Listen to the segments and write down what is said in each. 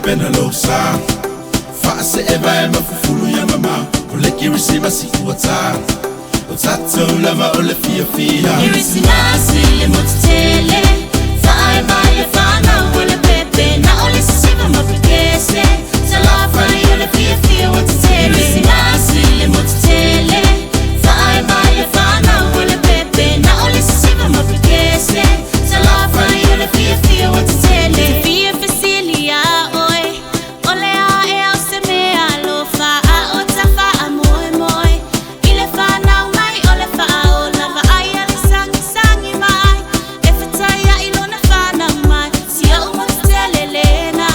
pena losa Fa se eva e mafufulu ya mama Ole KERISIMASI uata Otato lava ole fia fia KERISIMASI le MOTU TELE Fa e mai e fa na ole pepe Na ole sisiva mapikese Sala fa i ole fia fia wata tele KERISIMASI le MOTU TELE Fa e mai e fa na ole pepe Na ole sisiva mapikese Sala fa i ole fia fia wata tele Fia fasilia oi Ole a e au se me alo fa a o ta fa a moi moi Ile fa na mai ole fa a o lava ai ale sangi sangi mai E fataya ilo na fa na mai Si a MOTU TELE lena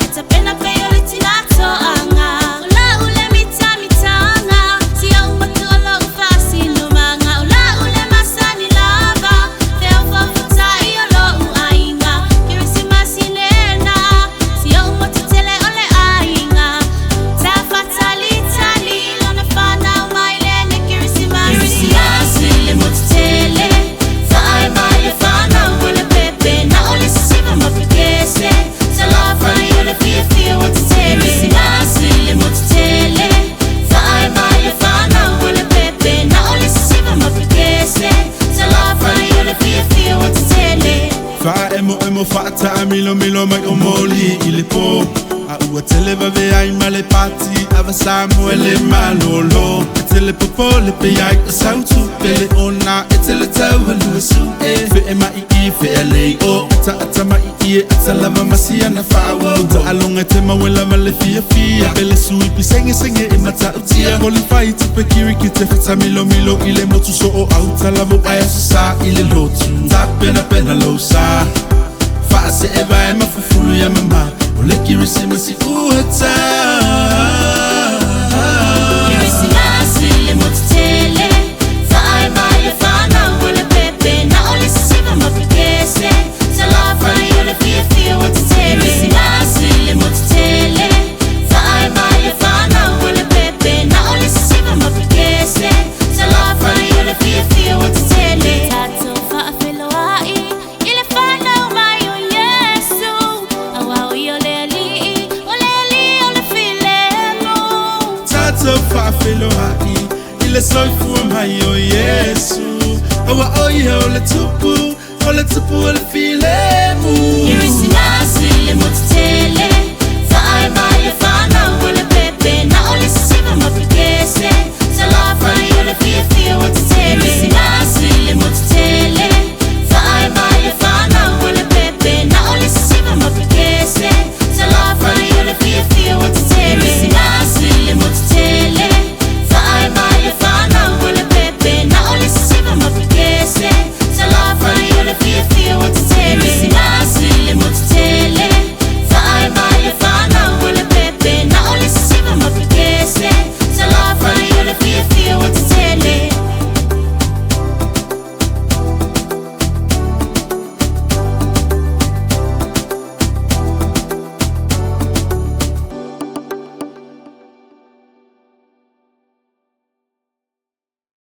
Eta pena pe ole tinato anga Ola ule mita mitanga Si a MOTU olo ufasi lumanga Ola ule masani lava Feo fa fatai olo uainga KERISIMASI lena Si a MOTU TELE ole ainga Ta fatali tali ilo na fa na mai lene KERISIMASI le MOTU TELE Fa ai mai e fa na ole pepe Na ole sisiva mapikese Sala fa i ole fia fia wata tele KERISIMASI le MOTU TELE Fa ai mai e fa na ole pepe Na ole sisiva mapikese Sala fa i ole fia fia wata tele Fa emo fa ta milo mai o moli ile po A ua tele va ve ai male pati Ava Samuele malolo Tele popo le pe ai o sautu Pele ona e tele tau halu su Fe e mai I fe e lei o Ata mai I e ata lava masia na fawa Ta alonga te mawela male fia fia Pele sui pi senge e mata utia Qualify te pe kiri ki te fata milo Ile motu so o au ta lavo ai a sa ile lotu Ta pena losa Fa se eva e mafufulu ya mama Ole KERISIMASI uata KERISIMASI le MOTU TELE Fa ai mai e fa na ole pepe Na ole sisiva mapikese Sala fa i ole fia fia wata tele KERISIMASI le MOTU TELE Fa ai mai e fa na ole pepe Na ole sisiva mapikese Sala fa i ole fia fia wata tele Tato fa a felo ai Ile fa na mai o Yesu Awa o ole ali ole filemo Tato fa felo ai Ile soifu mai o Yesu Awa oye ole tupu ole filemu KERISIMASI le MOTU TELE Fa ai mai e fa na ole pepe Na ole sisiva mapikese